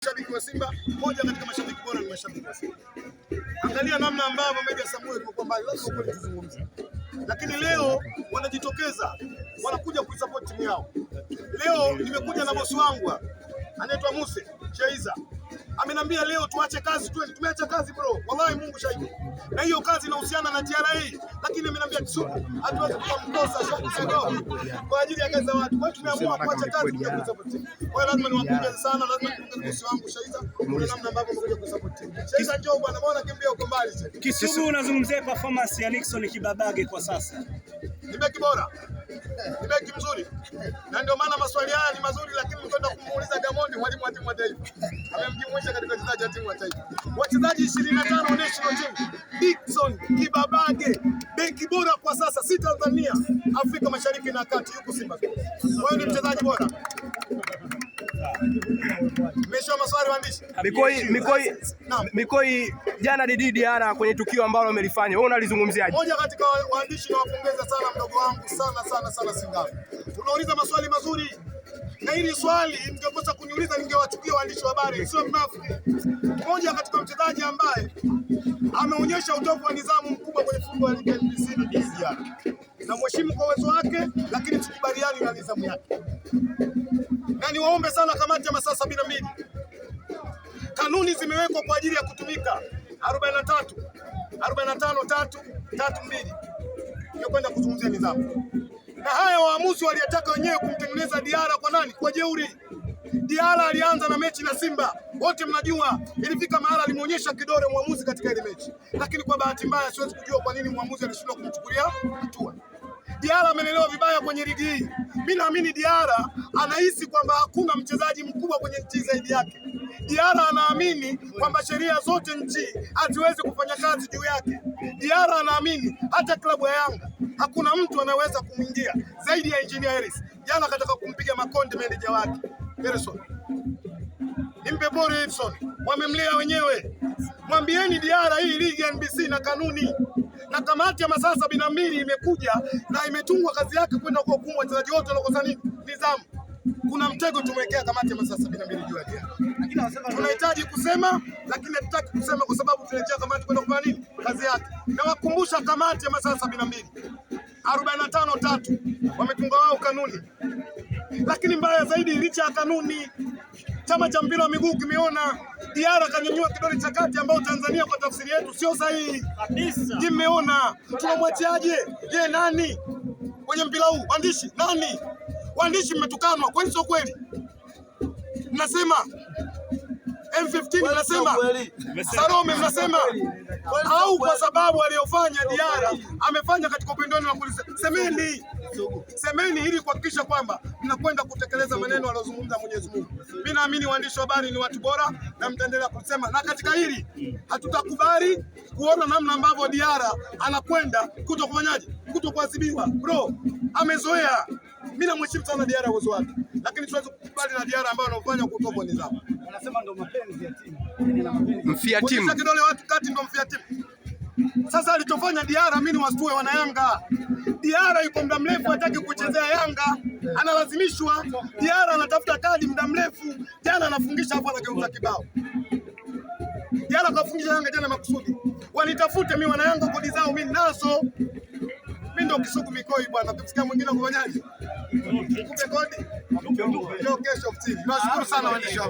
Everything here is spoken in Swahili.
Mashabiki wa Simba, moja katika mashabiki bora ni mashabiki wa Simba. Angalia namna ambavyo Meja Samuel kwa mbali, lazima kweli tuzungumze. Lakini leo wanajitokeza, wanakuja kuisupport timu yao. Leo nimekuja na bosi wangu anaitwa Muse Cheiza. Ameniambia leo tuache kazi, tumeacha kazi bro. Wallahi Mungu shahidi. Na hiyo kazi inahusiana na TRA, lakini ameniambia Kisugu hatuwezi kumkosa Shoko kwa ajili ya kazi za watu. Kwa hiyo tumeamua kuacha kazi kuja kusupport. Kwa hiyo lazima niwapongeze sana, lazima nimpongeze bosi wangu Cheiza kwa namna ambavyo amekuja kusupport. Cheiza njoo bwana, mbona kimbia uko mbali sasa. Kisugu, unazungumzia performance ya Nixon Kibabage kwa sasa. Ni beki bora. Ni beki mzuri. Na ndio maana maswali haya ni mazuri, lakini nikwenda kumuuliza Gamondi, mwalimu wa timu ya taifa. Amemjumuisha katika wachezaji wa timu ya taifa. Wachezaji 25 national team. Nixon Kibabage, beki bora kwa sasa si Tanzania, Afrika Mashariki na Kati, yuko Simba. Wewe ni mchezaji bora. Mesha maswali waandishi. Mikoi jana Didiara kwenye tukio ambalo amelifanya. Wewe unalizungumziaje? Moja katika waandishi, nawapongeza sana mdogo wangu sana Singano. Unauliza maswali mazuri. Na hili swali mngekosa kuniuliza ningewachukia waandishi wa habari, sio mnafiki. Moja katika mchezaji ambaye ameonyesha utovu wa nidhamu mkubwa kwenye fungu la ligi ya NBC ni Didiara. Na mheshimu kwa uwezo wake, lakini sikubaliani na nidhamu yake. Na niwaombe sana kamati ya masaa 72. Kanuni zimewekwa kwa ajili ya kutumika 45-3-32. Ndio kuzungumzia nidhamu. Na haya waamuzi waliyataka wenyewe kumtengeneza Diara kwa nani? Kwa jeuri. Diara alianza na mechi na Simba. Wote mnajua ilifika mahala alimuonyesha kidole mwamuzi katika ile mechi. Lakini kwa bahati mbaya siwezi kujua kwa nini mwamuzi alishindwa kumchukulia hatua. Diara amelelewa vibaya kwenye ligi hii. Mimi naamini Diara anahisi kwamba hakuna mchezaji mkubwa kwenye nchi zaidi yake. Diara anaamini kwamba sheria zote nchi haziwezi kufanya kazi juu yake. Diara anaamini hata klabu ya Yanga hakuna mtu anaweza kumwingia zaidi ya Engineer Harris. Jana kataka kumpiga makonde meneja wake Gerson. Nimpe bora Edson. Wamemlea wenyewe. Mwambieni Diara hii ligi ya NBC na kanuni. Na kamati ya masaa 72 imekuja na imetungwa kazi yake kwenda kwa hukumu wachezaji wote waliokosa nini? Nidhamu. Kuna mtego tumewekea kamati ya masaa 72 juu ya Diara. Tunahitaji kusema, lakini hatutaki kusema kwa sababu tunaletea kamati kwenda kufanya nini? Kazi yake. Na wakumbusha kamati ya masaa 72. 45-3 wametunga wao kanuni. Lakini mbaya zaidi, licha ya kanuni, chama cha mpira wa miguu kimeona Diara kanyanyua kidole cha kati ambao Tanzania kwa tafsiri yetu sio sahihi kabisa. Nimeona tunamwachiaje? Je, nani kwenye mpira huu? Waandishi nani? Waandishi mmetukanwa, kwani sio kweli? Mnasema M15, mnasema Salome, mnasema au kwa sababu aliyofanya Diara amefanya katika upendoni wa polisi. Semeni ili kuhakikisha kwamba mnakwenda kutekeleza maneno aliyozungumza Mwenyezi Mungu. Mimi naamini waandishi wa habari ni watu bora na mtaendelea kusema, na katika hili hatutakubali kuona namna ambavyo Diara anakwenda kutokufanyaje, kutokuadhibiwa. Bro, amezoea. Mimi namheshimu sana Diara uwezo wake, lakini siwezi kukubali na Diara ambayo anafanya kutoka nidhamu. Wanasema ndo mapenzi ya timu. Mfia timu. Kwa kidole watu kati ndo mfia timu. Sasa alichofanya Diara, mimi niwastue wana Yanga. Diara yuko muda mrefu hataki kuchezea Yanga, analazimishwa. Diara anatafuta kadi muda mrefu, jana anafungisha hapo anageuza kibao. Diara kafungisha Yanga jana makusudi. Wanitafute mimi wana Yanga, kodi zao mimi nazo. Mimi ndo Kisugu Mikoi bwana, ukisikia mwingine kufanyaje? Kupe kodi. Ndio kesho ofisini. Nashukuru sana waandishi.